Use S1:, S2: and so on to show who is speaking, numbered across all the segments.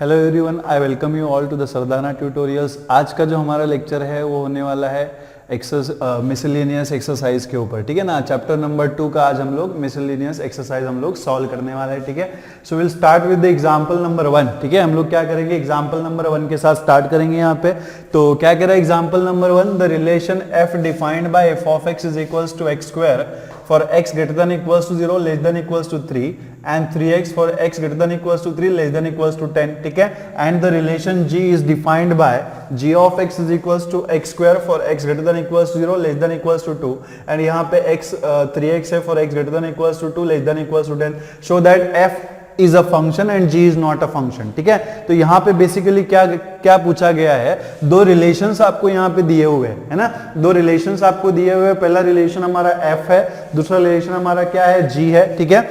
S1: Hello everyone, I welcome you all to the Sardana tutorials. आज का जो हमारा लेक्चर है वो होने वाला है मिसलेनियस एक्सरसाइज के ऊपर, ठीक है ना। चैप्टर नंबर 2 का आज हम लोग मिसलेनियस एक्सरसाइज हम लोग सॉल्व करने वाले हैं, ठीक है। So will start with the example number 1, ठीक है। हम लोग क्या करेंगे, एग्जांपल नंबर 1 के साथ स्टार्ट करेंगे यहाँ पे। तो क्या कह रहा है example number 1, the relation f defined by f of x is equals to x square for x greater than equals to 0 less than equals to 3 and 3x for x greater than equals to 3 less than equals to 10, ठीक है। and the relation g is defined by g of x is equals to x square for x greater than equals to 0 less than equals to 2 and यहाँ पे x 3x है for x greater than equals to 2 less than equals to 10, show that f is a function and g is not a function, ठीक है। तो यहाँ पे basically क्या पूछा गया है, दो रिलेशंस आपको यहाँ पे दिए हुए हैं, है ना। दो रिलेशंस आपको दिए हुए हैं। पहला रिलेशन हमारा f है, दूसरा रिलेशन हमारा क्या है, g है, ठीक है।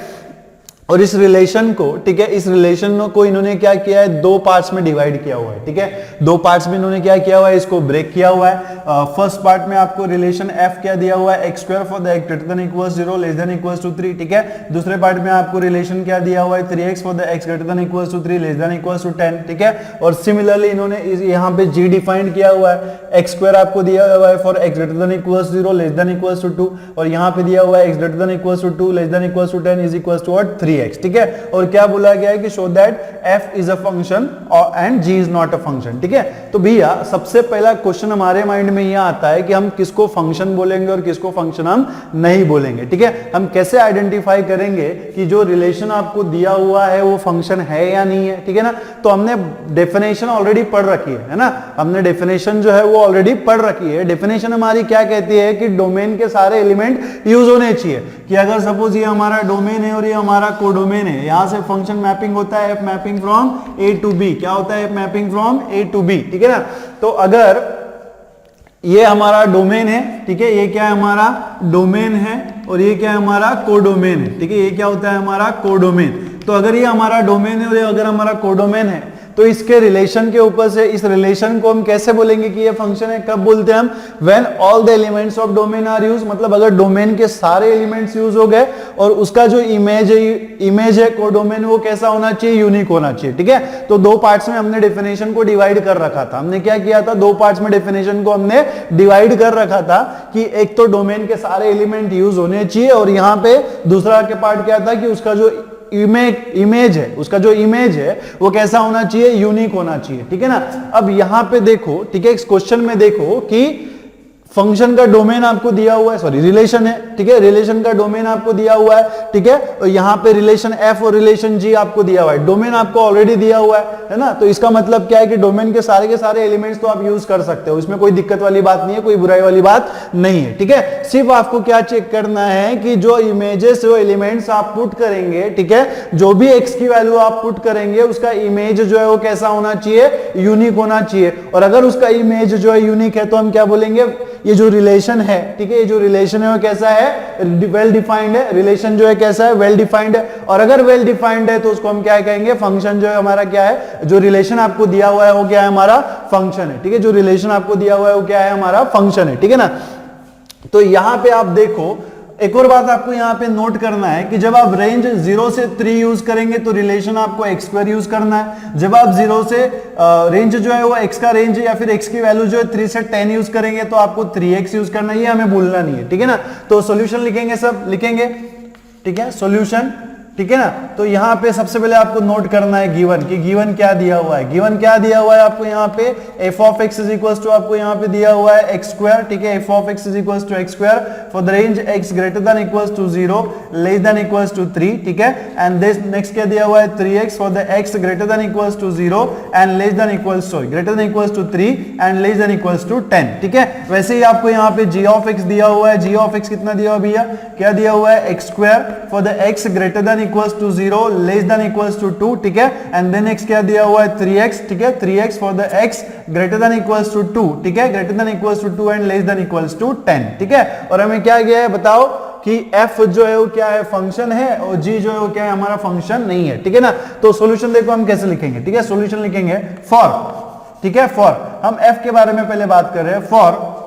S1: और इस रिलेशन को, ठीक है, इस रिलेशन को इन्होंने क्या किया है, दो पार्ट्स में डिवाइड किया हुआ है, ठीक है। दो पार्ट्स में इन्होंने क्या किया हुआ है, इसको ब्रेक किया हुआ है। फर्स्ट पार्ट में आपको रिलेशन f क्या दिया हुआ है, x square for the x greater than equals 0 less than equals to 3, ठीक है। दूसरे पार्ट में आपको रिलेशन क्या दिया हुआ है, 3x for the x greater than equals to 3 less than equals to 10, ठीक है। और सिमिलरली इन्होंने यहाँ पे g डिफाइंड किया हुआ है, x स्क्वायर आपको दिया हुआ है for x greater than equals 0 less than equals to 2 और यहाँ पे दिया हुआ है x greater than equals to 2 less than equals to 10 is equals to 3x, ठीक है। और क्या बोला गया है कि show that f is a function and g is not a function, ठीक है। तो भैया सबसे पहला क्वेश्चन हमारे माइंड में यह आता है कि हम किसको फंक्शन बोलेंगे और किसको फंक्शन हम नहीं बोलेंगे, ठीक है। हम कैसे आइडेंटिफाई करेंगे कि जो रिलेशन आपको दिया हुआ है वो फंक्शन है या नहीं है, ठीक है ना। तो हमने डेफिनेशन ऑलरेडी पढ़ रखी है ना, हमने डेफिनेशन जो है वो ऑलरेडी पढ़ रखी है। डेफिनेशन हमारी क्या कहती है कि डोमेन के सारे एलिमेंट यूज होने चाहिए। कि अगर सपोज ये हमारा डोमेन है और ये हमारा कोडोमेन है, यहां से फंक्शन मैपिंग होता है f mapping from a to b, क्या होता है f mapping from a to b, ठीक है ना। तो अगर ये हमारा डोमेन है, ठीक है, ये क्या है हमारा डोमेन है और ये क्या है हमारा कोडोमेन है, ठीक है। ये क्या होता है हमारा कोडोमेन। तो अगर ये हमारा डोमेन है और ये अगर हमारा कोडोमेन है तो इसके रिलेशन के ऊपर से इस रिलेशन को हम कैसे बोलेंगे कि ये फंक्शन है, कब बोलते हैं हम, when all the elements of domain are use, मतलब अगर डोमेन के सारे एलिमेंट्स यूज हो गए और उसका जो इमेज है कोडोमेन वो कैसा होना चाहिए, यूनिक होना चाहिए, ठीक है। तो दो पार्ट्स में हमने डेफिनेशन को डिवाइड कर रखा था। हमने क्या किया था, दो पार्ट्स में डेफिनेशन को हमने डिवाइड कर रखा था कि एक तो डोमेन के सारे एलिमेंट यूज होने चाहिए और यहाँ पे दूसरा के पार्ट क्या था कि उसका जो इमेज है, उसका जो इमेज है वो कैसा होना चाहिए, यूनिक होना चाहिए, ठीक है ना। अब यहां पे देखो, ठीक है, इस क्वेश्चन में देखो कि फंक्शन का डोमेन आपको दिया हुआ है, सॉरी रिलेशन है, ठीक है, रिलेशन का डोमेन आपको दिया हुआ है, ठीक है। और यहां पे रिलेशन f और रिलेशन g आपको दिया हुआ है, डोमेन आपको ऑलरेडी दिया हुआ है ना। तो इसका मतलब क्या है कि डोमेन के सारे एलिमेंट्स तो आप यूज कर सकते हो, इसमें कोई दिक्कत वाली बात नहीं है, कोई बुराई वाली बात नहीं है, ठीक है। सिर्फ आपको क्या चेक करना है कि जो इमेजेस, जो एलिमेंट्स आप पुट करेंगे, ठीक है, जो भी x की वैल्यू आप पुट करेंगे उसका इमेज जो है वो कैसा होना चाहिए, यूनिक होना चाहिए। और अगर उसका इमेज जो है यूनिक है तो हम क्या बोलेंगे, ये जो रिलेशन है, ठीक है, ये जो रिलेशन है वो कैसा है, वेल डिफाइंड है। रिलेशन जो है कैसा है, वेल डिफाइंड है। और अगर वेल डिफाइंड है तो उसको हम क्या कहेंगे, फंक्शन जो है हमारा क्या है, जो रिलेशन आपको दिया हुआ है वो क्या है, हमारा फंक्शन है, ठीक है। जो रिलेशन आपको दिया हुआ है वो क्या है, हमारा फंक्शन है, ठीक है ना। तो यहां पे आप देखो, एक और बात आपको यहां पे नोट करना है कि जब आप रेंज 0 से 3 यूज करेंगे तो रिलेशन आपको x स्क्वायर यूज करना है। जब आप 0 से रेंज जो है वो x का रेंज या फिर x की वैल्यू जो है 3 से 10 यूज करेंगे तो आपको 3x यूज करना है, ये हमें भूलना नहीं है, ठीक है ना। तो सॉल्यूशन लिखेंगे, सब लिखेंगे, ठीक है, सॉल्यूशन, ठीक है ना। तो यहाँ पे सबसे पहले आपको नोट करना है गिवन, कि गिवन क्या दिया हुआ है। गिवन क्या दिया हुआ है आपको यहाँ पे, f of x is equals to आपको यहाँ पे दिया हुआ है x स्क्वायर, ठीक है, f of x is equals to x square for the range x greater than equals to 0 less than equals to 3, ठीक है। एंड दिस नेक्स्ट क्या दिया हुआ है, 3x for the x greater than equals to 0 and less than equals, sorry, greater than equals to 3 and less than equals to 10, ठीक है। वैसे ही आपको यहाँ पे g ऑफ x दिया हुआ है। g ऑफ x कितना दिया हुआ भैया, क्या दिया हुआ है, x square for the x greater than equals to 0 less than equals to 2, ठीक है। एंड देन x क्या दिया हुआ है, 3x, ठीक है, 3x for the x greater than equals to 2, ठीक है, greater than equals to 2 and less than equals to 10, ठीक है। और हमें क्या गया है बताओ कि f जो है वो क्या है, फंक्शन है, और g जो है वो क्या है, हमारा फंक्शन नहीं है, ठीक है ना। तो सॉल्यूशन देखो हम कैसे लिखेंगे, ठीक है। सॉल्यूशन लिखेंगे फॉर, ठीक है, फॉर, हम f के बारे में पहले बात कर रहे हैं, फॉर,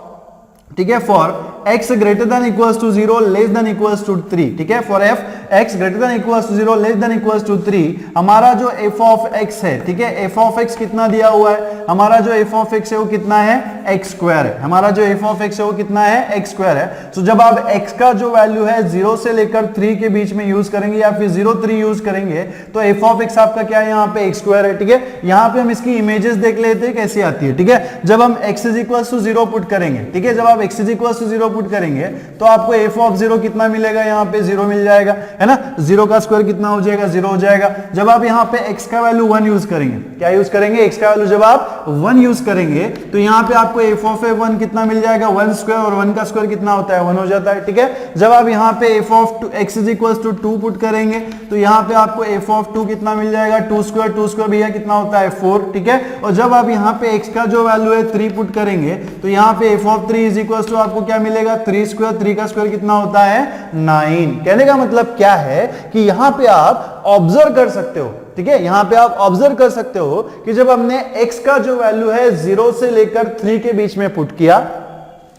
S1: ठीक है, for x greater than equals to 0 less than equals to 3, ठीक है, for f x greater than equals to 0 less than equals to 3, हमारा जो f ऑफ x है, ठीक है, f ऑफ x कितना दिया हुआ है, हमारा जो f ऑफ x है वो कितना है, x स्क्वायर है, हमारा जो f ऑफ x है वो कितना है, x स्क्वायर है। तो जब आप x का जो वैल्यू है 0 से लेकर 3 के बीच में यूज करेंगे या फिर 0 3 यूज करेंगे तो f ऑफ x आपका क्या है, यहाँ पे x स्क्वायर है, ठीक है। यहाँ पे हम इसकी इमेजेस देख लेते हैं कैसी आती है, ठीक है। जब हम x is equal to 0 put करेंगे, ठीक है, जब आप x is equal to 0 put करेंगे तो आपको f ऑफ 0 कितना मिलेगा, यहाँ पे 0 मिल जाएगा, है ना। 0 का स्क्वायर कितना हो जाएगा, 0 हो जाएगा। जब आप यहाँ पे x का वैल्यू 1 यूज करेंगे, क्या यूज करेंगे, x का वैल्यू जब आप 1 यूज करेंगे तो यहाँ पे आपको f ऑफ 1 कितना मिल जाएगा, 1 स्क्वायर, और 1 का स्क्वायर कितना होता है, 1 हो जाता है, ठीक है। जब आप यहाँ पे f of x is equal to 2 put करेंगे तो यहाँ पे आपको f ऑफ 2 कितना मिल जाएगा, 2 स्क्वायर भैया कितना होता है, 4, ठीक है। और जब आप यहाँ पे x का जो वैल्यू है 3 पुट करेंगे तो यहाँ पे f of 3 is equal to आपको क्या मिलेगा, 3 स्क्वायर, 3 का स्क्वायर कितना होता है, 9। कहने का मतलब क्या है कि यहाँ पे आप ऑब्जर्व कर सकते हो, ठीक है, यहां पे आप ऑब्जर्व कर सकते हो कि जब हमने x का जो वैल्यू है 0 से लेकर 3 के बीच में पुट किया,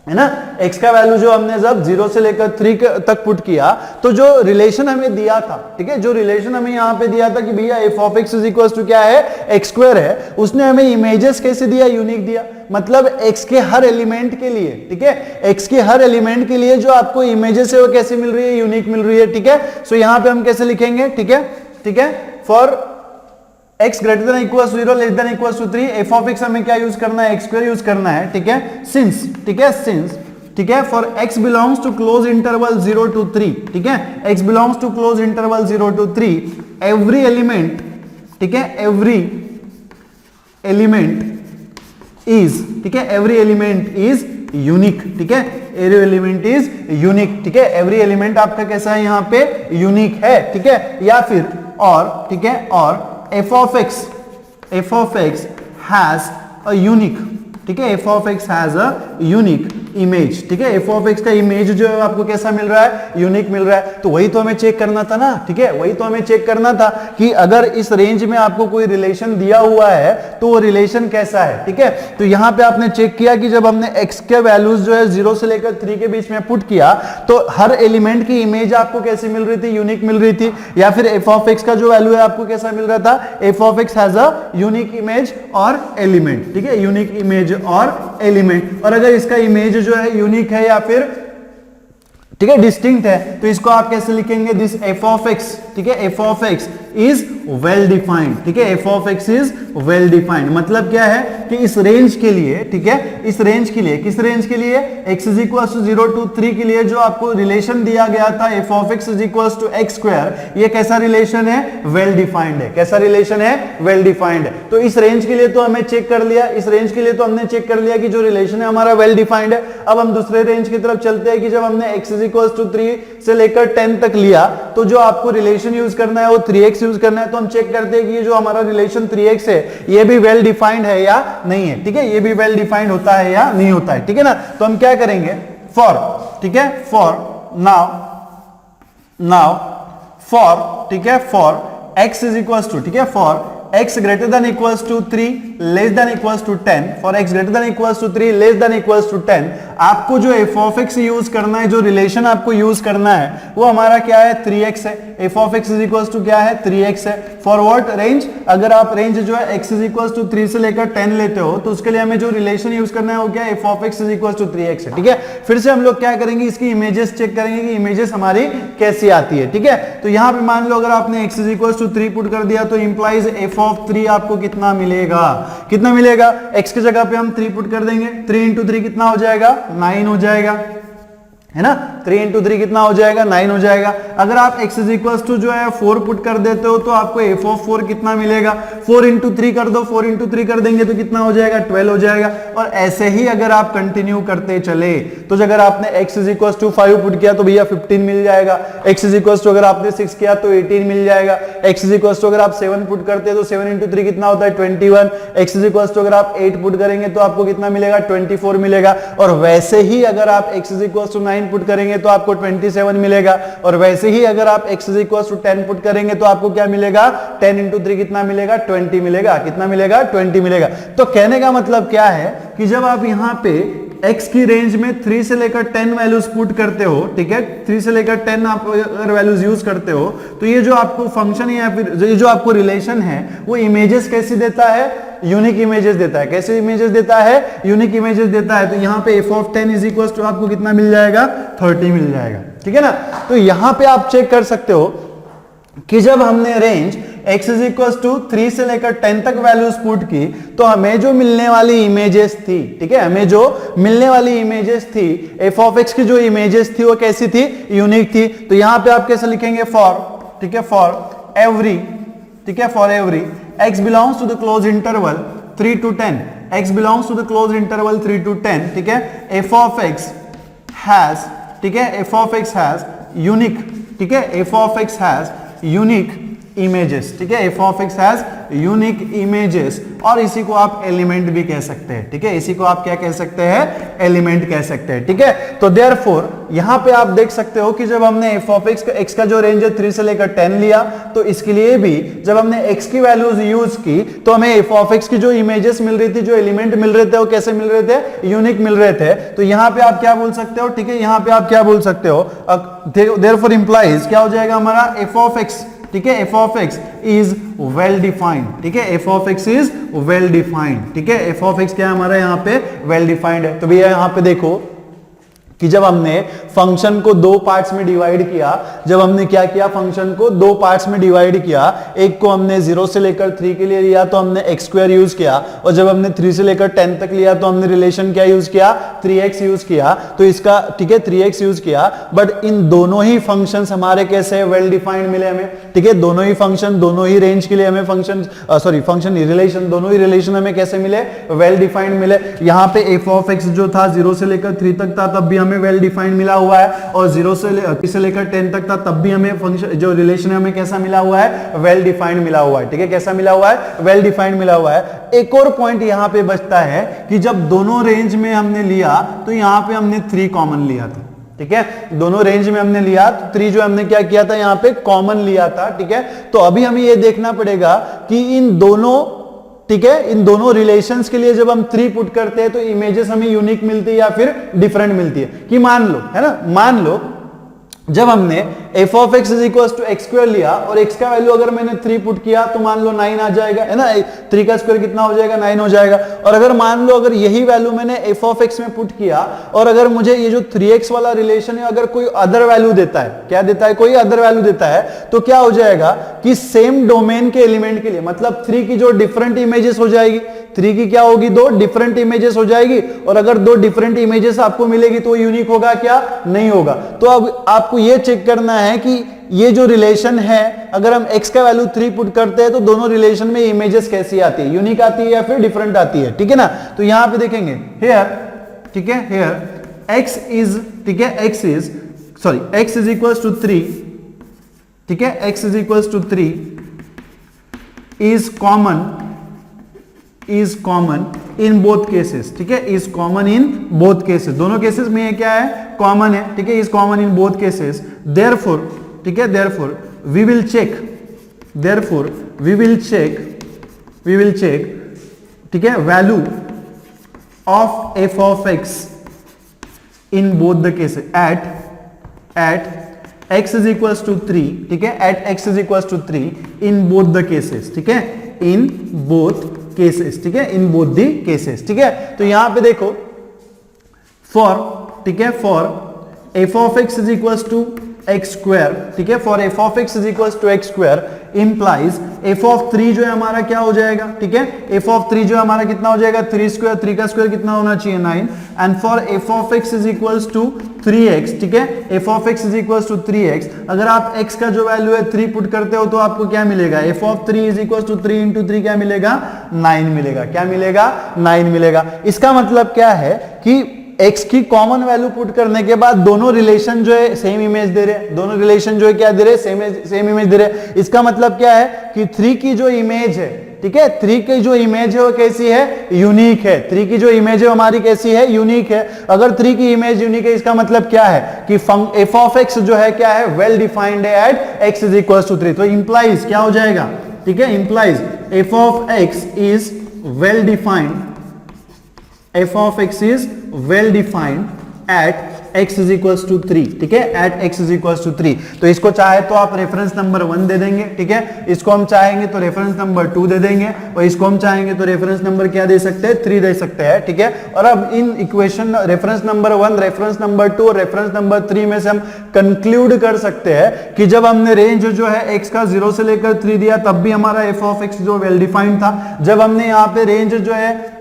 S1: है ना, x का वैल्यू जो हमने जब 0 से लेकर 3 तक पुट किया तो जो रिलेशन हमें दिया था, ठीक है, जो रिलेशन हमें यहां पे दिया था कि भैया f of x is equal to क्या है, x स्क्वायर है, उसने हमें इमेजेस कैसे दिया, यूनिक दिया, मतलब x के हर एलिमेंट के लिए, ठीक है, x के हर एलिमेंट के लिए जो आपको इमेजेस है वो कैसे मिल रही है, यूनिक मिल रही है, ठीक है। सो यहां पे हम कैसे लिखेंगे, ठीक है, ठीक है, for x greater than equals to 0 less than equals to 3, f of x हमें क्या यूज करना है, x स्क्वायर यूज करना है, ठीक है, सिंस, ठीक है, सिंस, ठीक है, for x belongs to close interval 0 to 3, ठीक है, x belongs to close interval 0 to 3, every element, ठीक है, एवरी एलिमेंट इज, ठीक है, एवरी एलिमेंट इज यूनिक, ठीक है, एवरी एलिमेंट इज यूनिक, ठीक है, एवरी एलिमेंट आपका कैसा है, यहाँ पे यूनिक है, ठीक है, या फिर और, ठीक है, और f of x has a unique, ठीक है, f of x has a unique image, ठीक है, f of x का इमेज जो है आपको कैसा मिल रहा है, यूनिक मिल रहा है। तो वही तो हमें चेक करना था ना, ठीक है, वही तो हमें चेक करना था कि अगर इस रेंज में आपको कोई रिलेशन दिया हुआ है तो वो रिलेशन कैसा है, ठीक है। तो यहां पे आपने चेक किया कि जब हमने x के वैल्यूज जो है 0 से लेकर 3 के बीच में पुट किया तो हर एलिमेंट की इमेज आपको कैसी मिल रही थी, यूनिक मिल रही थी, या फिर f of x का जो वैल्यू है आपको कैसा मिल रहा था, f of x has a unique image और एलिमेंट, ठीक है, यूनिक इमेज और एलिमेंट। और अगर इसका इमेज जो है यूनिक है या फिर, ठीक है, डिस्टिंक्ट है तो इसको आप कैसे लिखेंगे, दिस f of x, ठीक है, f of x is well defined, ठीक है, f of x is well defined, मतलब क्या है कि इस रेंज के लिए, ठीक है, इस रेंज के लिए, किस रेंज के लिए, x is equal to 0 to 3 के लिए जो आपको रिलेशन दिया गया था f of x is equal to x square, ये कैसा रिलेशन है, वेल डिफाइंड है, कैसा रिलेशन है, वेल डिफाइंड है। तो इस रेंज के लिए तो हमें चेक कर लिया, इस रेंज के लिए तो हमने चेक कर लिया कि जो रिलेशन है हमारा वेल डिफाइंड है। अब हम दूसरे रेंज की तरफ चलते हैं कि जब हमने x इज इक्वल टू 3 से लेकर 10 तक लिया तो जो आपको रिलेशन यूज करना है वो 3x यूज करना है। तो हम चेक करते हैं कि ये जो हमारा रिलेशन 3x है ये भी वेल डिफाइंड है या नहीं है, ठीक है, ये भी वेल डिफाइंड होता है या नहीं होता है, ठीक है ना। तो हम क्या करेंगे, फॉर, ठीक है, फॉर नाउ फॉर, ठीक है, for x is equal to, ठीक है, for x greater than equals to 3 less than equals to 10, for x greater than equals to 3 less than equals to 10, आपको जो f of x यूज करना है, जो relation आपको यूज करना है वो हमारा क्या है, 3x है, f of x is equals to क्या है, 3x है। फॉर व्हाट रेंज, अगर आप रेंज जो है x is equals to 3 से लेकर 10 लेते हो तो उसके लिए हमें जो रिलेशन यूज करना है वो क्या है, f of x is equals to 3x है, ठीक है। फिर से हम लोग क्या करेंगे, इसकी इमेजेस चेक करेंगे कि इमेजेस हमारी कैसी आती है, ठीक है। तो यहाँ पे मान लो अगर आपने x is equals to 3 put कर दिया तो इंप्लाइज f of 3 आपको कितना मिलेगा, कितना मिलेगा, x की जगह पे हम 3 पुट कर देंगे, 3 इंटू 3 कितना हो जाएगा, 9 हो जाएगा, है ना, 3 इंटू 3 कितना हो जाएगा, 9 हो जाएगा। अगर आप x इज इक्वल टू जो है 4 पुट कर देते हो तो आपको f ऑफ 4 कितना मिलेगा, 4 इंटू 3 कर दो, 4 इंटू 3 कर देंगे तो कितना हो जाएगा, 12 हो जाएगा। और ऐसे ही अगर आप कंटिन्यू करते चले तो अगर आपने x is equal to 5 put किया तो भैया 15 मिल जाएगा, x इज इक्वल टू अगर आपने 6 किया तो 18 मिल जाएगा, x इज इक्वल टू अगर आप 7 पुट करते हैं तो 7 इंटू 3 कितना होता है, 21, x इज इक्वल टू अगर आप 8 पुट करेंगे तो आपको कितना मिलेगा, 24 मिलेगा। और वैसे ही अगर आप x is equal to 9 put करेंगे तो आपको 27 मिलेगा। और वैसे ही अगर आप x is equal to 10 put करेंगे तो आपको क्या मिलेगा, 10 इंटू 3 कितना मिलेगा, 20 मिलेगा, कितना मिलेगा, 20 मिलेगा। तो कहने का मतलब क्या है कि जब आप यहाँ पे x की रेंज में 3 से लेकर 10 वैल्यूज पुट करते हो, ठीक है, 3 से लेकर 10 आप अगर वैल्यूज यूज करते हो तो ये जो आपको फंक्शन है या फिर ये जो आपको रिलेशन है वो इमेजेस कैसी देता है, यूनिक इमेजेस देता है। कैसे इमेजेस देता है, यूनिक इमेजेस देता है। तो यहाँ पे f of 10 is equal to आपको कितना मिल जाएगा, 30 मिल जाएगा, ठीक है ना। तो यहाँ पे आप चेक कर सकते हो कि जब हमने range x is equal to 3 से लेकर 10 तक वैल्यूज पुट की तो हमें जो मिलने वाली इमेजेस थी, ठीक है, हमें जो मिलने वाली इमेजेस थी f of x की जो इमेजेस थी वो कैसी थी, यूनिक थी। तो यहां पे आप कैसे लिखेंगे, फॉर, ठीक है, फॉर एवरी, ठीक है, for every x belongs to the close interval 3 to 10, x belongs to the close interval 3 to 10, ठीक है, f of x हैज, ठीक है, f of x has unique, ठीक है, f of x has unique images, ठीक है, f of x has unique images, और इसी को आप एलिमेंट भी कह सकते हैं, ठीक है, इसी को आप क्या कह सकते हैं, एलिमेंट कह सकते हैं, ठीक है। तो देयरफॉर यहां पे आप देख सकते हो कि जब हमने f of x का जो रेंज है 3 से लेकर 10 लिया, तो इसके लिए भी जब हमने x की वैल्यूज यूज की तो हमें f of x की जो इमेजेस मिल रही थी, जो एलिमेंट मिल रहे थे, वो कैसे मिल रहे थे, यूनिक मिल रहे थे। तो यहां पे आप क्या बोल सकते हो, ठीक है, यहां पे आप क्या बोल सकते हो, देयरफॉर इंप्लाइज क्या हो जाएगा हमारा, f of x, ठीक है, f of x is well defined, ठीक है, f of x is well defined, ठीक है, f of x क्या है हमारा यहाँ पे, वेल डिफाइंड है। तो भैया यहाँ पे देखो कि जब हमने फंक्शन को दो पार्ट्स में डिवाइड किया, जब हमने क्या किया, फंक्शन को दो पार्ट्स में डिवाइड किया, एक को हमने 0 से लेकर 3 के लिए लिया तो हमने x स्क्वायर यूज किया, और जब हमने 3 से लेकर 10 तक लिया तो हमने रिलेशन क्या यूज किया, 3x यूज किया। तो इसका, ठीक है, 3x यूज किया, बट इन दोनों ही फंक्शंस हमारे कैसे वेल डिफाइंड मिले हमें, ठीक है, दोनों ही फंक्शन, दोनों ही रेंज के लिए हमें फंक्शन रिलेशन, दोनों ही रिलेशन हमें कैसे मिले, वेल डिफाइंड मिले। यहाँ पे f of x जो था 0 से लेकर 3 तक था तब भी हमें वेल डिफाइंड मिला हुआ है, और 0 से लेकर 10 तक था तब भी हमें फंक्शन जो रिलेशन है हमें कैसा मिला हुआ है, वेल डिफाइंड मिला हुआ है, ठीक है, कैसा मिला हुआ है, वेल डिफाइंड मिला हुआ है। एक और पॉइंट यहां पे बचता है कि जब दोनों रेंज में हमने लिया तो यहां पे हमने 3 कॉमन लिया था, ठीक है, दोनों रेंज में हमने लिया तो 3 जो हमने क्या किया था, यहां पे कॉमन लिया था, ठीक है। तो अभी हमें यह देखना पड़ेगा कि इन दोनों, ठीक है, इन दोनों रिलेशंस के लिए जब हम 3 पुट करते हैं तो इमेजेस हमें यूनिक मिलती है या फिर डिफरेंट मिलती है। कि मान लो, है ना, मान लो जब हमने f of x is equal to x square लिया और x का वैल्यू अगर मैंने 3 पुट किया तो मान लो 9 आ जाएगा, है ना, 3 का स्क्वायर कितना हो जाएगा, 9 हो जाएगा। और अगर मान लो अगर यही वैल्यू मैंने f of x में पुट किया और अगर मुझे ये जो 3x वाला रिलेशन है अगर कोई अदर वैल्यू देता है, क्या देता है, कोई अदर वैल्यू देता है, तो क्या हो जाएगा कि सेम डोमेन के एलिमेंट के लिए, मतलब 3 की जो डिफरेंट इमेजेस हो जाएगी, 3 की क्या होगी, 2 डिफरेंट इमेजेस हो जाएगी, और अगर 2 डिफरेंट इमेजेस आपको मिलेगी तो यूनिक होगा क्या, नहीं होगा। तो अब आपको ये चेक करना है कि ये जो रिलेशन है अगर हम x का वैल्यू 3 पुट करते हैं तो दोनों रिलेशन में इमेजेस कैसी आती है, यूनिक आती है या फिर डिफरेंट आती है, ठीक है ना। तो यहां पे देखेंगे हियर, ठीक है, हियर x इज, ठीक है, x इज इक्वल्स टू 3, ठीक है, x is equals to 3 is common in both cases, ठीक है, is common in both cases, दोनों केसेस में ये क्या है, कॉमन है, ठीक है, is common in both cases. Therefore, ठीक है, देयरफॉर वी विल चेक, ठीक है, value of f of x in both the cases at x is equals to 3, ठीक है, at x is equals to 3 in both the cases, ठीक है, इन both cases, ठीक है, इन बोथ द केसेस, ठीक है। तो यहां पे देखो फॉर, ठीक है, for f of x is equals to x square, ठीक है, for f of x is equals to x square implies f of 3 जो है हमारा क्या हो जाएगा, ठीक है, f of 3 जो है हमारा कितना हो जाएगा, 3 स्क्वायर, 3 का स्क्वायर कितना होना चाहिए, 9, and for f of x is equals to 3x, ठीक है, f of x is equals to 3x, अगर आप x का जो वैल्यू है 3 पुट करते हो तो आपको क्या मिलेगा, f of 3 is equals to 3 into 3 क्या मिलेगा, 9 मिलेगा, क्या मिलेगा, 9 मिलेगा। इसका मतलब क्या है कि x की कॉमन वैल्यू पुट करने के बाद दोनों रिलेशन जो है सेम इमेज दे रहे हैं, दोनों रिलेशन जो है क्या दे रहे हैं, सेम इमेज दे रहे हैं। इसका मतलब क्या है कि 3 की जो इमेज है, ठीक है, 3 की जो इमेज है वो कैसी है, यूनिक है, 3 की जो इमेज है हमारी कैसी है, यूनिक है। अगर 3 की इमेज यूनिक है इसका मतलब क्या है कि f of x जो है क्या है, वेल डिफाइंड है at x is equal to 3। तो इंप्लाइज क्या हो जाएगा, ठीक है, implies f of x is well defined, f of x is well defined at x is equals to 3, ठीक है, at x is equals to 3। तो इसको चाहे तो आप रेफरेंस नंबर 1 दे देंगे, ठीक है, इसको हम चाहेंगे तो रेफरेंस नंबर 2 दे देंगे, और इसको हम चाहेंगे तो रेफरेंस नंबर क्या दे सकते हैं, 3 दे सकते हैं, ठीक है। और अब in equation reference number 1, reference number 2 और रेफरेंस नंबर 3 में से हम कंक्लूड कर सकते हैं कि जब हमने रेंज जो है x का 0 से लेकर 3 दिया तब भी हमारा f ऑफ x जो वेल डिफाइंड था। जब हमने यहाँ पे रेंज जो है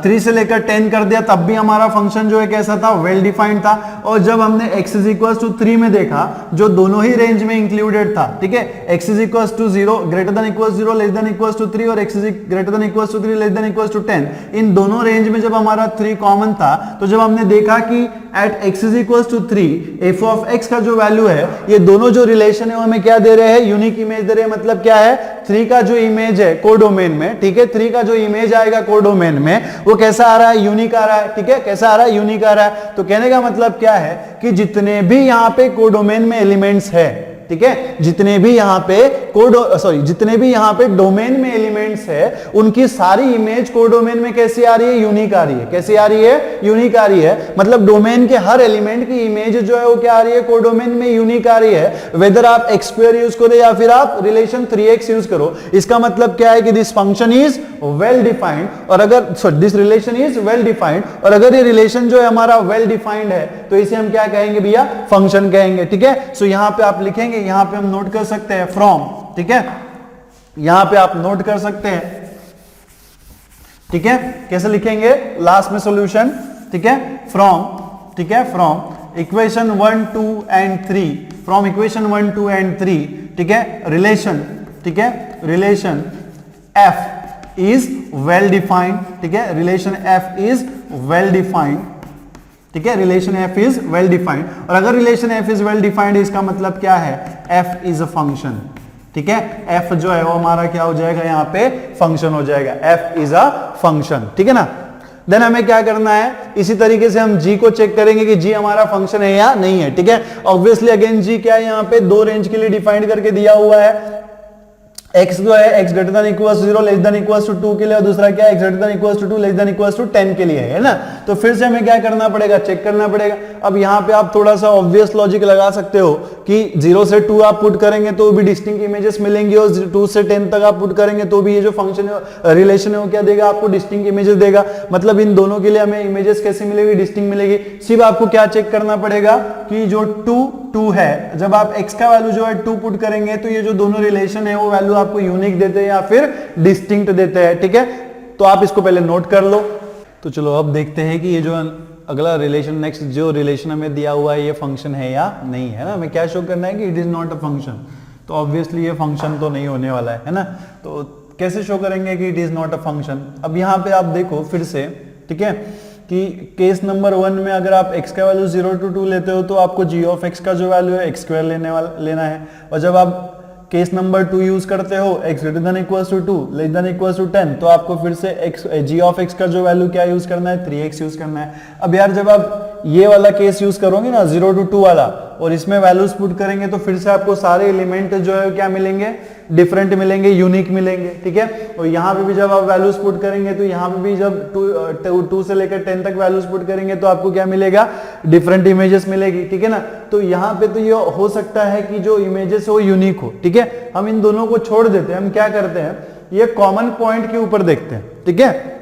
S1: 3 से लेकर 10 कर दिया तब भी हमारा फंक्शन जो है कैसा था, वेल डिफाइंड था। और जब हमने x इज इक्वल्स टू 3 में देखा जो दोनों ही रेंज में इंक्लूडेड था, ठीक है, x is equals to 0 greater than equals 0 less than equals to 3 और x is greater than equals to 3 less than equals to 10, इन दोनों रेंज में जब हमारा 3 कॉमन था तो जब हमने देखा कि at x is equals to 3 f of x का जो वैल्यू है, ये दोनों जो रिलेशन है वो हमें क्या दे रहे हैं, यूनिक इमेज दे रहे हैं। मतलब क्या है, 3 का जो इमेज है कोडोमेन में, ठीक है, 3 का जो इमेज आएगा कोडोमेन में वो कैसा आ रहा है, यूनिक आ रहा है, ठीक है, कैसा आ रहा है, यूनिक आ रहा है। तो कहने का मतलब क्या है कि जितने भी यहां पे कोडोमेन में एलिमेंट्स है, ठीक है, जितने भी यहाँ पे जितने भी यहाँ पे डोमेन में एलिमेंट्स है उनकी सारी इमेज कोडोमेन में कैसी आ रही है, यूनिक आ रही है। कैसी आ रही है, यूनिक आ रही है। मतलब डोमेन के हर एलिमेंट की इमेज जो है वो क्या आ रही है, कोडोमेन में यूनिक आ रही है। वेदर आप x स्क्वायर यूज करो या फिर आप रिलेशन 3x यूज करो, इसका मतलब क्या है कि this function is well defined, और अगर this relation is well defined, और अगर ये रिलेशन जो है हमारा वेल डिफाइंड है तो इसे हम क्या कहेंगे भैया, फंक्शन कहेंगे, ठीक है। सो यहां पे आप लिखेंगे, यहां पे हम नोट कर सकते हैं फ्रॉम, ठीक है, यहां पे आप नोट कर सकते हैं, ठीक है, कैसे लिखेंगे लास्ट में सॉल्यूशन, ठीक है, फ्रॉम, ठीक है, from equation 1 2 and 3, from equation 1 2 and 3, ठीक है, रिलेशन, ठीक है, relation f is well defined, ठीक है, relation f is well defined, ठीक है, relation f is well defined. और अगर relation f is well defined इसका मतलब क्या है, f इज अ फंक्शन, ठीक है, f जो है वो हमारा क्या हो जाएगा, यहाँ पे फंक्शन हो जाएगा, f इज अ फंक्शन, ठीक है ना। देन हमें क्या करना है, इसी तरीके से हम g को चेक करेंगे कि g हमारा फंक्शन है या नहीं है, ठीक है। ऑब्वियसली अगेन g क्या है, यहाँ पे 2 रेंज के लिए डिफाइंड करके दिया हुआ है। x जो है x greater than equals 0 less than equals to 2 के लिए, और दूसरा क्या है x greater than equals to 2 less than equals to 10 के लिए है ना। तो फिर से हमें क्या करना पड़ेगा, चेक करना पड़ेगा। अब यहाँ पे आप थोड़ा सा ऑब्वियस लॉजिक लगा सकते हो कि 0 से 2 आप पुट करेंगे तो भी डिस्टिंक्ट इमेजेस मिलेंगी, और 2 से 10 तक आप पुट करेंगे तो भी ये जो फंक्शन है, रिलेशन है, वो क्या देगा, आपको डिस्टिंक्ट इमेजेस देगा। मतलब इन दोनों के लिए हमें इमेजेस कैसे मिलेगी, डिस्टिंक्ट मिलेगी। सिर्फ आपको क्या चेक करना पड़ेगा कि जो 2 है, जब आप x का वैल्यू जो है 2 पुट करेंगे तो ये जो दोनों रिलेशन है वो वैल्यू आपको यूनिक देते हैं या फिर डिस्टिंक्ट देते हैं, ठीक है। तो आप इसको पहले नोट कर लो। तो चलो अब देखते हैं कि ये जो अगला रिलेशन, नेक्स्ट जो रिलेशन हमें दिया हुआ है ये फंक्शन है या नहीं है ना। हमें क्या शो करना है कि it is not a function, तो ऑब्वियसली ये फंक्शन तो नहीं होने वाला है ना। तो कैसे शो करेंगे कि it is not a function. अब यहाँ पे आप देखो फिर से, ठीक है, कि केस नंबर 1 में अगर आप x का वैल्यू 0 to 2 लेते हो तो आपको g ऑफ x का जो वैल्यू है x स्क्वायर लेना है। और जब आप केस नंबर 2 यूज करते हो x greater than equals to 2 less than equals to 10, तो आपको फिर से g ऑफ x का जो वैल्यू क्या यूज करना है, 3x यूज करना है। अब यार जब आप ये वाला केस यूज करोगे ना 0 to 2 वाला, और इसमें वैल्यूज पुट करेंगे तो फिर से आपको सारे एलिमेंट जो है क्या मिलेंगे, डिफरेंट मिलेंगे, यूनिक मिलेंगे, ठीक है। और यहाँ पे भी जब आप वैल्यूज पुट करेंगे तो यहाँ पे भी जब 2 से लेकर 10 तक वैल्यूज पुट करेंगे तो आपको क्या मिलेगा, डिफरेंट इमेजेस मिलेगी, ठीक है ना। तो यहाँ पे तो ये हो सकता है कि जो इमेजेस हो यूनिक हो, ठीक है। हम इन दोनों को छोड़ देते हैं, हम क्या करते हैं, ये कॉमन पॉइंट के ऊपर देखते हैं, ठीक है।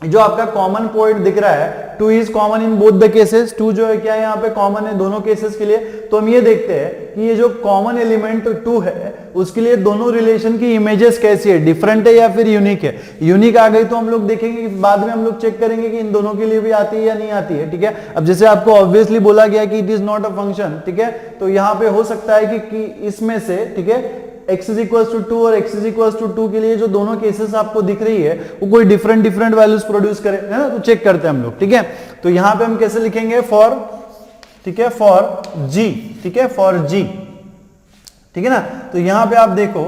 S1: जो आपका कॉमन पॉइंट दिख रहा है 2 is common in both the cases, 2 जो है क्या है यहाँ पे कॉमन है दोनों केसेस के लिए। तो हम ये देखते हैं कि ये जो कॉमन एलिमेंट 2 है उसके लिए दोनों रिलेशन की इमेजेस कैसी है, डिफरेंट है या फिर यूनिक है। यूनिक आ गई तो हम लोग देखेंगे, बाद में हम लोग चेक करेंगे कि इन दोनों के लिए भी आती है या नहीं आती है, ठीक है। अब जैसे आपको ऑब्वियसली बोला गया कि it is not a function, ठीक है, तो यहाँ पे हो सकता है कि इसमें से, ठीक है, x इज इक्वल्स टू 2 और x इज इक्वल्स टू 2 के लिए जो दोनों केसेस आपको दिख रही है वो कोई डिफरेंट वैल्यूज प्रोड्यूस करे, है ना। तो चेक करते हैं हम लोग, ठीक है। तो यहां पे हम कैसे लिखेंगे, फॉर, ठीक है, फॉर g, ठीक है, फॉर g, ठीक है ना। तो यहां पे आप देखो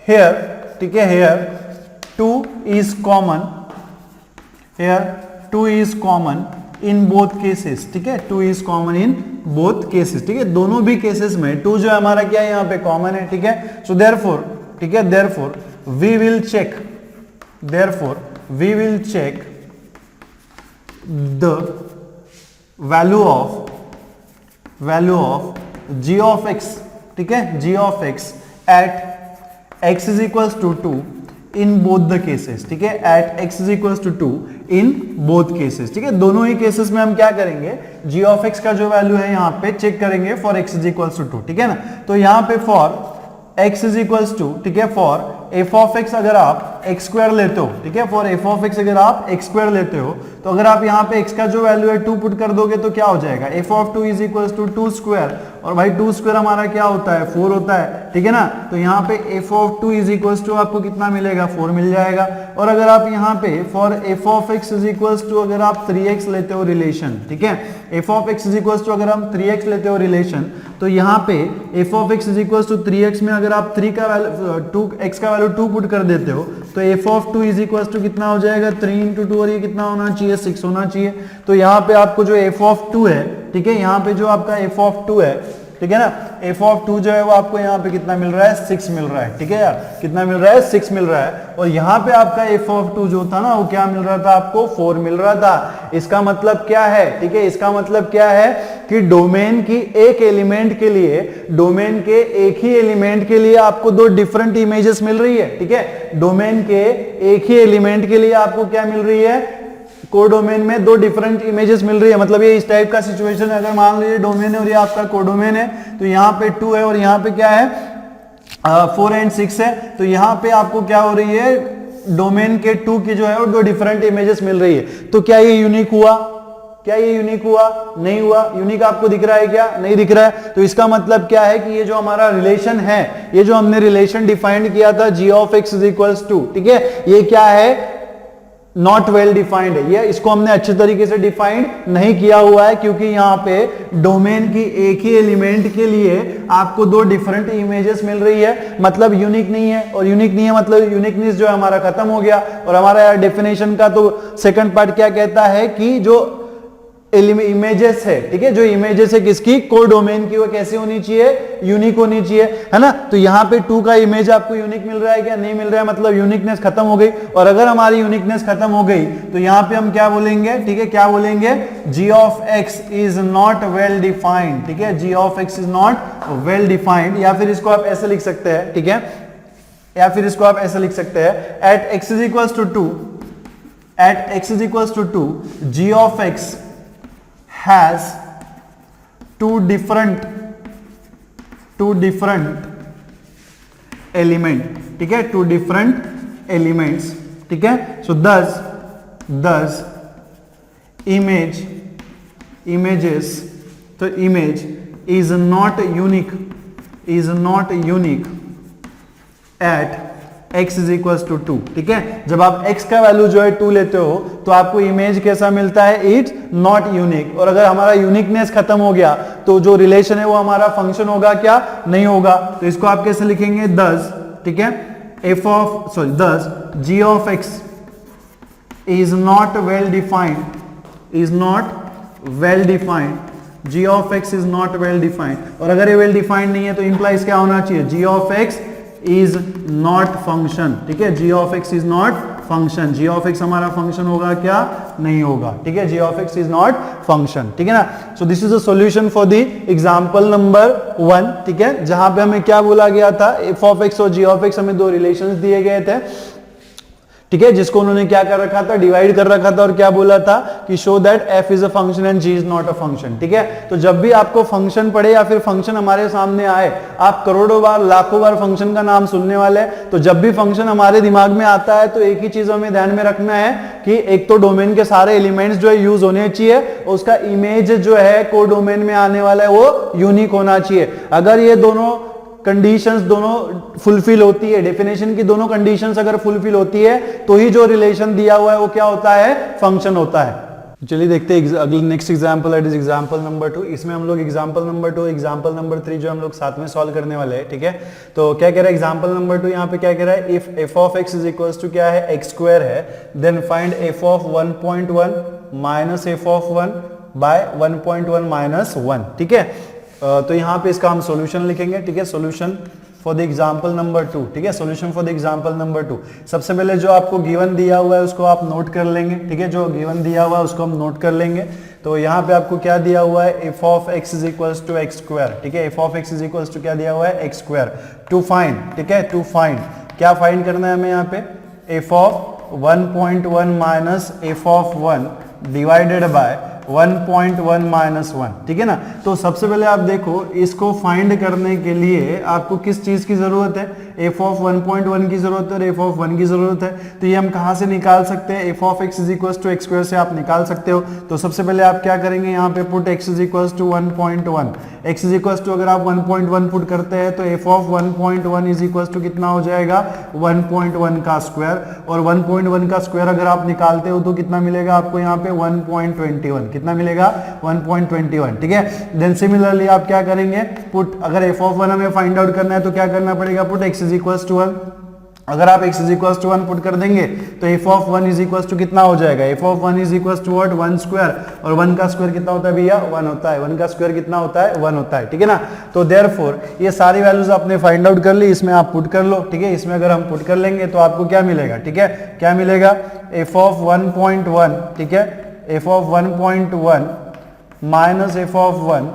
S1: हेयर, ठीक है, here 2 is common, here 2 is common in both cases, ठीक है, 2 is common in both cases, ठीक है, दोनों भी केसेस में 2 जो हमारा क्या है यहाँ पे कॉमन है, ठीक है। सो देयरफॉर, ठीक है, therefore we will check the value of g of x, ठीक है, g of x at x is equals to 2 in both the cases, ठीक है, at x is equals to 2 in both cases, ठीक है, दोनों ही cases में हम क्या करेंगे, g ऑफ x का जो वैल्यू है यहाँ पे चेक करेंगे for x is equals to 2, ठीक है ना। तो यहाँ पे for x is equals to, ठीक है, फॉर f ऑफ x अगर आप x स्क्वायर लेते हो, ठीक है, फॉर f ऑफ x अगर आप x स्क्वायर लेते हो, तो अगर आप यहाँ पे x का जो वैल्यू है 2 पुट कर दोगे तो क्या हो जाएगा, f of 2 is equals to 2 square, और भाई 2 स्क्वायर हमारा क्या होता है 4 होता है, ठीक है ना। तो यहाँ पे f of 2 is equals to आपको कितना मिलेगा 4 मिल जाएगा। और अगर आप यहाँ पे for f of x is equals to अगर आप 3x लेते हो रिलेशन, ठीक है, f of x is equals to अगर हम 3x लेते हो रिलेशन, तो यहाँ पे f of x is equals to 3x में अगर आप 3 का वैल्यू x का वैल्यू 2 पुट कर देते हो तो f of 2 is equals to कितना हो जाएगा 3 इंटू 2, और ये कितना होना चाहिए 6 होना चाहिए। तो यहाँ पे आपको जो f ऑफ 2 है, ठीक है, यहाँ पे जो आपका f ऑफ 2 है, ठीक है ना, f ऑफ 2 जो है वो आपको यहाँ पे कितना मिल रहा है 6 मिल रहा है, ठीक है यार, कितना मिल रहा है 6 मिल रहा है। और यहाँ पे आपका f ऑफ 2 जो था ना वो क्या मिल रहा था आपको 4 मिल रहा था। इसका मतलब क्या है, ठीक है, इसका मतलब क्या है कि डोमेन की एक एलिमेंट के लिए, डोमेन के एक ही एलिमेंट के लिए आपको दो डिफरेंट इमेजेस मिल रही है, ठीक है, डोमेन के एक ही एलिमेंट के लिए आपको क्या मिल रही है, कोडोमेन में दो डिफरेंट इमेजेस मिल रही है। मतलब ये इस टाइप का सिचुएशन है, अगर मान लीजिए डोमेन है और ये आपका कोडोमेन है, तो यहाँ पे 2 है और यहाँ पे क्या है 4 एंड 6 है, तो यहाँ पे आपको क्या हो रही है, डोमेन के 2 की जो है वो दो डिफरेंट इमेजेस मिल रही है। तो क्या ये यूनिक हुआ, क्या ये यूनिक हुआ, नहीं हुआ। यूनिक आपको दिख रहा है क्या, नहीं दिख रहा है। तो इसका मतलब क्या है कि ये जो हमारा रिलेशन है, ये जो हमने रिलेशन डिफाइंड किया था g of x is equals to, ठीक है, ये क्या है, नॉट वेल डिफाइंड है, ये इसको हमने अच्छे तरीके से डिफाइंड नहीं किया हुआ है, क्योंकि यहाँ पे डोमेन की एक ही एलिमेंट के लिए आपको दो डिफरेंट इमेजेस मिल रही है, मतलब यूनिक नहीं है। और यूनिक नहीं है मतलब यूनिकनेस जो है हमारा खत्म हो गया। और हमारा डेफिनेशन का तो सेकंड पार्ट क्या कहता है कि जो इमेजेस है, ठीक है, जो इमेजेस है किसकी, कोडोमेन की, वो कैसी होनी चाहिए, यूनिक होनी चाहिए, है ना। तो यहाँ पे 2 का इमेज आपको यूनिक मिल रहा है क्या, नहीं मिल रहा है, मतलब यूनिकनेस खत्म हो गई। और अगर हमारी यूनिकनेस खत्म हो गई तो यहाँ पे हम क्या बोलेंगे, ठीक है, क्या बोलेंगे, g of x is not well defined, ठीक है, g of x is not well defined. या फिर इसको आप ऐसे लिख सकते हैं, ठीक है, या फिर इसको आप ऐसे लिख सकते हैं, at x is equals to 2, at x is equals to 2, g of x has two different element, ठीक है, two different elements, ठीक है। so thus images, तो image is not unique at x is equals to 2, ठीक है। जब आप x का वैल्यू जो है 2 लेते हो तो आपको इमेज कैसा मिलता है, इट्स नॉट यूनिक। और अगर हमारा यूनिकनेस खत्म हो गया तो जो रिलेशन है वो हमारा फंक्शन होगा क्या, नहीं होगा। तो इसको आप कैसे लिखेंगे, दस, ठीक है, दस g of x is not well defined, g of x is not well defined. और अगर ये वेल डिफाइंड नहीं है तो इंप्लाइज क्या होना चाहिए, g of x is not function, ठीक है, g of x is not function. g of x हमारा फंक्शन होगा क्या, नहीं होगा, ठीक है, g of x is not function, ठीक है ना। सो this is a solution for the example number 1, ठीक है, जहां पे हमें क्या बोला गया था, f ऑफ x और g ऑफ x हमें दो रिलेशंस दिए गए थे, ठीक है, जिसको उन्होंने क्या कर रखा था, डिवाइड कर रखा था, और क्या बोला था कि show that f is a function and g is not a function, ठीक है। तो जब भी आपको फंक्शन पढ़े या फिर फंक्शन हमारे सामने आए, आप करोड़ों बार लाखों बार फंक्शन का नाम सुनने वाले हैं, तो जब भी फंक्शन हमारे दिमाग में आता है तो एक ही चीज हमें ध्यान में रखना है कि एक तो डोमेन के सारे एलिमेंट्स जो है यूज होने चाहिए, और उसका इमेज जो है कोडोमेन में आने वाला है वो यूनिक होना चाहिए। अगर ये दोनों कंडीशंस दोनों फुलफिल होती है, डेफिनेशन की दोनों कंडीशंस अगर फुलफिल होती है तो ही जो रिलेशन दिया हुआ है वो क्या होता है, फंक्शन होता है। चलिए देखते हैं अगले next example, that is example number 2। इसमें हम लोग एग्जांपल नंबर 2, एग्जांपल नंबर 3 जो हम लोग साथ में सॉल्व करने वाले हैं, ठीक है। तो क्या कह रहा है एग्जांपल नंबर 2, यहाँ पे क्या कह रहा है, if f of x is equals to क्या है, x स्क्वायर है, then find f of 1.1 minus f of 1 by 1.1 minus 1, ठीक है। तो यहाँ पे इसका हम सॉल्यूशन लिखेंगे, ठीक है, solution for the example number 2, ठीक है, solution for the example number 2। सबसे पहले जो आपको गिवन दिया हुआ है उसको आप नोट कर लेंगे, ठीक है, जो गिवन दिया हुआ है उसको हम नोट कर लेंगे। तो यहाँ पे आपको क्या दिया हुआ है, f of x is equals to x square, ठीक है, f of x is equals to क्या दिया हुआ है, एक्स स्क्वायर। टू फाइंड, ठीक है, टू फाइंड क्या फाइंड करना है हमें यहाँ पे, f of 1.1 minus f of 1 divided by 1.1 minus 1, ठीक है ना। तो सबसे पहले आप देखो इसको फाइंड करने के लिए आपको किस चीज की जरूरत है, f ऑफ 1.1 की जरूरत है और f ऑफ 1 की जरूरत है। तो ये हम कहां से निकाल सकते हैं, f of x is equal to x square से आप निकाल सकते हो। तो सबसे पहले आप क्या करेंगे, यहाँ पे put x is equal to 1.1, x is equal to अगर आप 1.1 पुट करते हैं तो f of 1.1 is equal to कितना हो जाएगा, 1.1 का स्क्वायर, और 1.1 का स्क्वायर अगर आप निकालते हो तो कितना मिलेगा आपको यहाँ पे 1.21, कितना मिलेगा 1.21, ठीक है। देन सिमिलरली आप क्या करेंगे, पुट अगर f ऑफ 1 हमें फाइंड आउट करना है तो क्या करना पड़ेगा, put x is equal to 1। अगर आप x is equal to 1 put कर देंगे तो f of 1 is equal to कितना हो जाएगा, f of 1 is equal to what, 1 square, और 1 का स्क्वायर कितना होता है भैया, 1 होता है, 1 का स्क्वायर कितना होता है, 1 होता है, ठीक है ना। तो देयरफॉर ये सारी वैल्यूज आपने फाइंड आउट कर ली, इसमें आप पुट कर लो, ठीक है। इसमें अगर हम पुट कर लेंगे तो आपको क्या मिलेगा, ठीक है, क्या मिलेगा, f ऑफ 1.1, ठीक है, f of 1.1 minus f of 1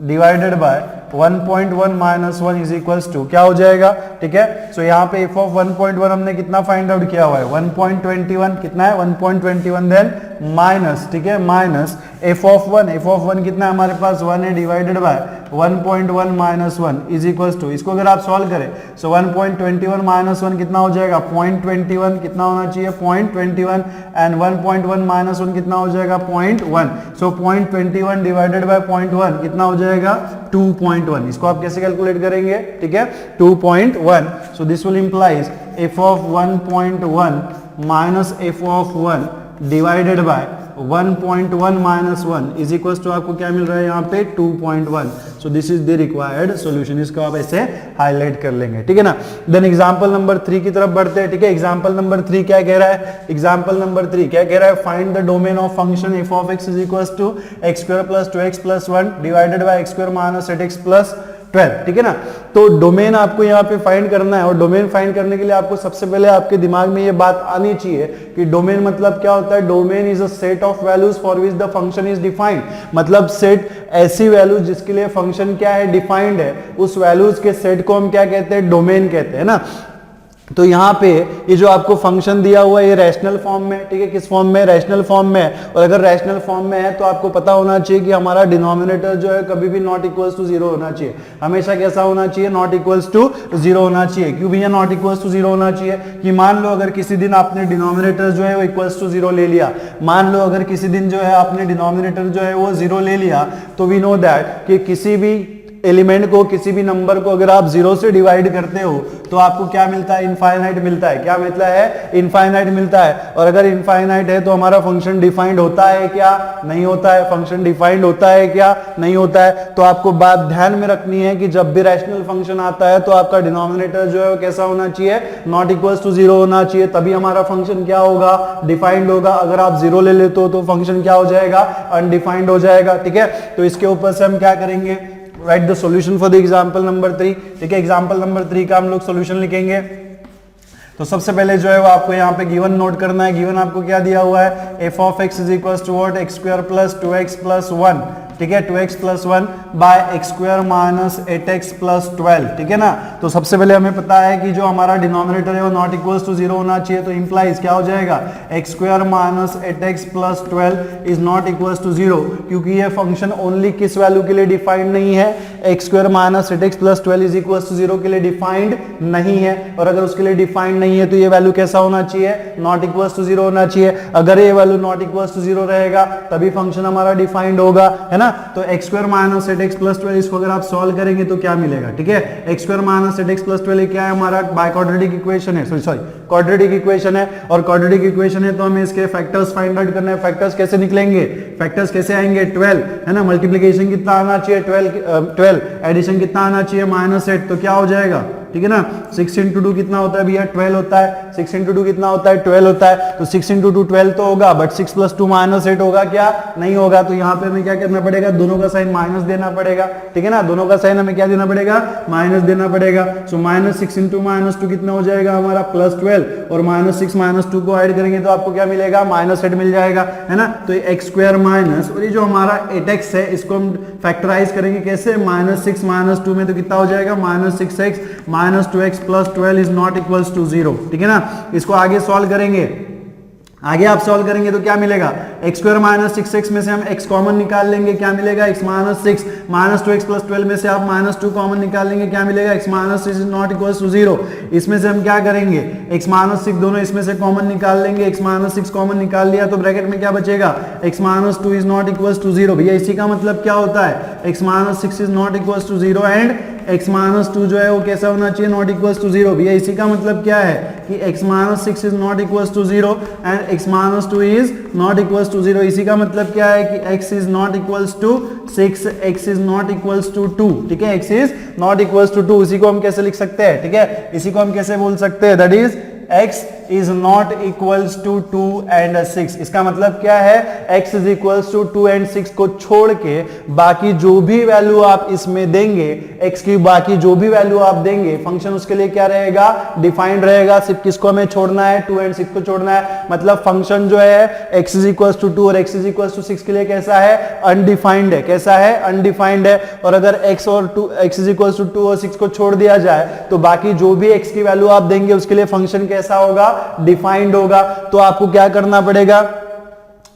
S1: divided by 1.1 minus 1 is equals to क्या हो जाएगा, ठीक है। सो यहाँ पे f ऑफ 1.1 हमने कितना फाइंड आउट किया हुआ है, 1.21, कितना है 1.21, देन माइनस, ठीक है, माइनस f ऑफ 1 कितना है हमारे पास 1 है, divided by 1.1 minus 1 is equals to, इसको अगर आप सॉल्व करें सो 1.21 माइनस 1 कितना हो जाएगा, 0.21, कितना होना चाहिए 0.21, एंड 1.1 माइनस 1 कितना हो जाएगा 0.1, सो 0.21 डिवाइडेड बाय 0.1 कितना हो जाएगा 2.1। इसको आप कैसे कैलकुलेट करेंगे, ठीक है, 2.1। So this will implies f of 1.1 minus f of 1 divided by 1.1 minus 1 is equals to आपको क्या मिल रहा है यहाँ पे 2.1। So this is the required solution, इसको आप ऐसे हाईलाइट कर लेंगे, ठीक है ना। देन एग्जांपल नंबर 3 की तरफ बढ़ते हैं, ठीक है। एग्जांपल नंबर 3 क्या कह रहा है, एग्जांपल नंबर 3 क्या कह रहा है, find the domain of function f of x is equals to x square plus 2x plus 1 divided by x square minus 8x plus 12, ठीक है ना। तो डोमेन आपको यहाँ पे फाइंड करना है, और डोमेन फाइंड करने के लिए आपको सबसे पहले आपके दिमाग में ये बात आनी चाहिए कि डोमेन मतलब क्या होता है, domain is a set of values for which the function is defined. मतलब सेट ऐसी वैल्यूज जिसके लिए फंक्शन क्या है, डिफाइंड है, उस वैल्यूज के सेट को हम क्या कहते हैं, डोमेन कहते हैं ना। तो यहाँ पे ये जो आपको फंक्शन दिया हुआ है ये रैशनल फॉर्म में, ठीक है, किस फॉर्म में, रैशनल फॉर्म में। और अगर रैशनल फॉर्म में है तो आपको पता होना चाहिए कि हमारा डिनोमिनेटर जो है कभी भी नॉट इक्वल्स टू 0 होना चाहिए, हमेशा कैसा होना चाहिए, नॉट इक्वल्स टू 0 होना चाहिए। क्यों भैया नॉट इक्वल्स टू 0 होना चाहिए, कि मान लो अगर किसी दिन आपने डिनोमिनेटर जो है वो इक्वल्स टू 0 ले लिया, मान लो अगर किसी दिन जो है आपने डिनोमिनेटर जो है वो 0 ले लिया, तो वी नो दैट कि किसी भी एलिमेंट को, किसी भी नंबर को अगर आप 0 से डिवाइड करते हो तो आपको क्या मिलता है, इनफाइनाइट मिलता है। क्या मिलता है, इनफाइनाइट मिलता है। और अगर इनफाइनाइट है तो हमारा फंक्शन डिफाइंड होता है क्या, नहीं होता है, फंक्शन डिफाइंड होता है क्या, नहीं होता है। तो आपको बात ध्यान में रखनी है कि जब भी रैशनल फंक्शन आता है तो आपका डिनोमिनेटर जो है वो कैसा होना चाहिए, नॉट इक्वल्स टू 0 होना चाहिए, तभी हमारा फंक्शन क्या होगा, डिफाइंड होगा। अगर आप 0 ले लेते हो तो फंक्शन क्या हो जाएगा, अनडिफाइंड हो जाएगा, ठीक है। तो इसके ऊपर से हम क्या करेंगे, right the solution for the example number 3, ठीक है। एग्जांपल नंबर 3 का हम लोग सॉल्यूशन लिखेंगे। तो सबसे पहले जो है वो आपको यहाँ पे गिवन नोट करना है। गिवन आपको क्या दिया हुआ है, f of x is equal to what, x square plus 2x plus 1, ठीक है, 2x plus 1 by x square minus 8x plus 12, ठीक है ना। तो सबसे पहले हमें पता है कि जो हमारा डिनोमिनेटर है वो नॉट इक्वल्स टू 0 होना चाहिए, तो इंप्लाइज क्या हो जाएगा, x square minus 8x plus 12 is not equals to 0, क्योंकि ये फंक्शन ओनली किस वैल्यू के लिए डिफाइंड नहीं है, x square minus 8x plus 12 is equals to 0 के लिए डिफाइंड नहीं है। और अगर उसके लिए डिफाइंड नहीं है तो ये वैल्यू कैसा होना चाहिए, नॉट इक्वल्स टू 0 होना चाहिए। अगर ये वैल्यू नॉट इक्वल्स टू 0 रहेगा तभी फंक्शन हमारा डिफाइंड होगा, है ना। तो x square minus 8x plus 12 इसको अगर आप सॉल्व करेंगे तो क्या मिलेगा, ठीक है। X square minus 8x plus 12 क्या है, हमारा बाय क्वाड्रेटिक इक्वेशन है, सॉरी क्वाड्रेटिक इक्वेशन है। और क्वाड्रेटिक इक्वेशन है तो हमें इसके फैक्टर्स फाइंड आउट करना है। फैक्टर्स कैसे निकलेंगे, फैक्टर्स कैसे आएंगे, 12, है ना। मल्टीप्लिकेशन कितना आना चाहिए, 12, एडिशन कितना आना चाहिए, -8, तो क्या हो जाएगा ठीक है ना। 6 इंटू 2 कितना होता है भैया 12 होता है, 6 इंटू 2 कितना होता है 12 होता है, तो 6 इंटू 2 12 तो होगा, बट 6 प्लस 2 माइनस 8 होगा क्या, नहीं होगा, तो यहाँ पे हमें क्या करना पड़ेगा, दोनों का साइन माइनस देना पड़ेगा, ठीक है ना, दोनों का साइन हमें क्या देना पड़ेगा, माइनस देना पड़ेगा। सो माइनस 6 इंटू माइनस 2 कितना हो जाएगा हमारा प्लस 12, और माइनस 6 माइनस 2 को ऐड करेंगे तो आपको क्या मिलेगा, माइनस 8 मिल जाएगा, है ना। तो ये एक्स स्क्वायर माइनस, और ये जो हमारा 8x है इसको हम फैक्टराइज करेंगे कैसे, माइनस 6 माइनस 2 में तो कितना हो जाएगा, minus 6x minus 2x plus 12 is not equals to 0, ठीक है ना। इसको आगे सॉल्व करेंगे, आगे आप सॉल्व करेंगे तो क्या मिलेगा, एक्स स्क्वायर माइनस 6x में से हम x कॉमन निकाल लेंगे, क्या मिलेगा, x minus 6 minus 2x plus 12 में से आप माइनस 2 कॉमन निकाल लेंगे, क्या मिलेगा, x minus 6 is not equals to 0। इसमें से हम क्या करेंगे, x माइनस 6 दोनों इसमें से कॉमन निकाल लेंगे, x माइनस 6 कॉमन निकाल लिया तो ब्रैकेट में क्या बचेगा, x minus 2 is not equals to 0। भैया इसी का मतलब क्या होता है, x minus 6 is not equals to 0 and x minus 2 जो है वो कैसा होना चाहिए, नॉट इक्वल्स टू 0। भैया इसी का मतलब क्या है कि x minus 6 is not equals to 0 and x minus 2 is not equals to 0। इसी का मतलब क्या है कि x is not equals to 6, x is not equals to 2, ठीक है, x is not equals to 2। इसी को हम कैसे लिख सकते हैं, ठीक है, इसी को हम कैसे बोल सकते हैं, that is x is not equals to 2 and 6। इसका मतलब क्या है, x is equals to 2 and 6 को छोड़ के बाकी जो भी वैल्यू आप इसमें देंगे, x की बाकी जो भी वैल्यू आप देंगे, फंक्शन उसके लिए क्या रहेगा, डिफाइंड रहेगा। सिर्फ किसको हमें छोड़ना है, 2 एंड 6 को छोड़ना है। मतलब फंक्शन जो है x इज इक्वल्स टू 2 और x इज इक्वल्स टू 6 के लिए कैसा है, अनडिफाइंड है। कैसा है, अनडिफाइंड है। और अगर x इज इक्वल्स टू 2 और 6 को छोड़ दिया जाए तो बाकी जो भी x की वैल्यू आप देंगे उसके लिए फंक्शन कैसा होगा, डिफाइंड होगा। तो आपको क्या करना पड़ेगा,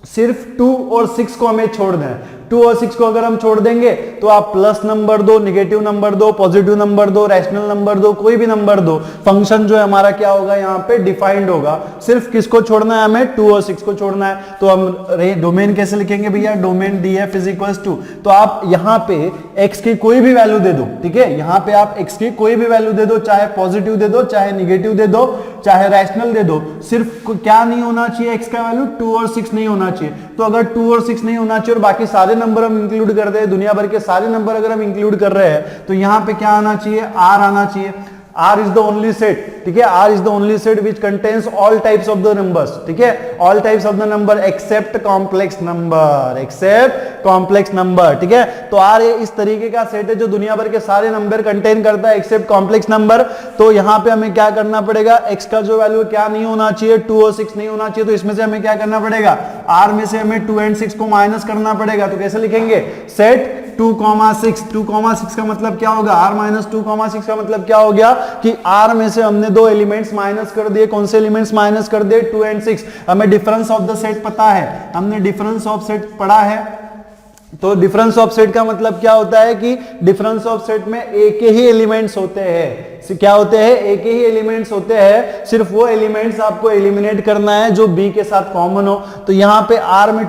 S1: सिर्फ 2 और 6 को हमें छोड़ दें। 2 और 6 को अगर हम छोड़ देंगे तो आप प्लस नंबर दो, निगेटिव नंबर दो, पॉजिटिव नंबर दो, रैशनल नंबर दो, कोई भी नंबर दो, फंक्शन जो है हमारा क्या होगा, यहाँ पे डिफाइंड होगा। सिर्फ किसको छोड़ना है, हमें 2 और 6 को छोड़ना है। तो हम डोमेन कैसे लिखेंगे भैया, domain df is equals to, तो आप यहाँ पे x की कोई भी वैल्यू दे दो, ठीक है, यहाँ पे आप x की कोई भी वैल्यू दे दो, चाहे पॉजिटिव दे दो, चाहे निगेटिव दे दो, चाहे रैशनल दे दो, सिर्फ क्या नहीं होना चाहिए, x का वैल्यू 2 और 6 नहीं होना चाहिए। तो अगर 2 और 6 नहीं होना चाहिए और बाकी सारे नंबर हम इंक्लूड कर दे, दुनिया भर के सारे नंबर अगर हम इंक्लूड कर रहे हैं तो यहां पे क्या आना चाहिए, r आना चाहिए। R is the only set, ठीक है, R is the only set which contains all types of the numbers, ठीक है, all types of the number except complex number, except complex number, ठीक है। तो R इस तरीके का सेट है जो दुनिया भर के सारे नंबर कंटेन करता है एक्सेप्ट कॉम्प्लेक्स नंबर। तो यहाँ पे हमें क्या करना पड़ेगा, x का जो वैल्यू क्या नहीं होना चाहिए, 2 और 6 नहीं होना चाहिए। तो इसमें से हमें क्या करना पड़ेगा, R में से हमें 2 एंड 6 को माइनस करना पड़ेगा। तो कैसे लिखेंगे, सेट 2,6, 2,6 का मतलब क्या होगा, r माइनस 2,6 का मतलब क्या हो गया कि r में से हमने दो एलिमेंट्स माइनस कर दिए। कौन से एलिमेंट्स माइनस कर दिए, 2 एंड 6। हमें डिफरेंस ऑफ द सेट पता है, हमने डिफरेंस ऑफ सेट पढ़ा है। तो डिफरेंस ऑफ सेट का मतलब क्या होता है कि डिफरेंस ऑफ सेट में एक ही एलिमेंट्स होते हैं। क्या होते हैं, एक ही एलिमेंट्स होते हैं। सिर्फ वो एलिमेंट्स आपको एलिमिनेट करना है जो b के साथ कॉमन हो। तो यहाँ पे r में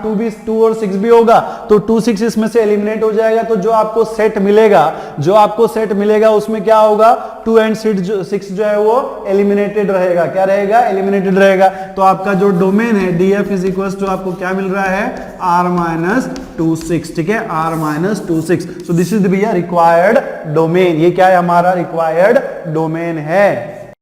S1: 2 और 6 भी होगा तो 2 6 इसमें से एलिमिनेट हो जाएगा। तो जो आपको सेट मिलेगा उसमें क्या होगा, 2 एंड 6 जो है वो एलिमिनेटेड रहेगा। क्या रहेगा, एलिमिनेटेड रहेगा। तो आपका जो डोमेन है df इज इक्वल्स टू आपको क्या मिल रहा है, r माइनस 2 6, ठीक है, r minus 2 6। So this is the required domain. ये क्या है, हमारा रिक्वायर्ड डोमेन है।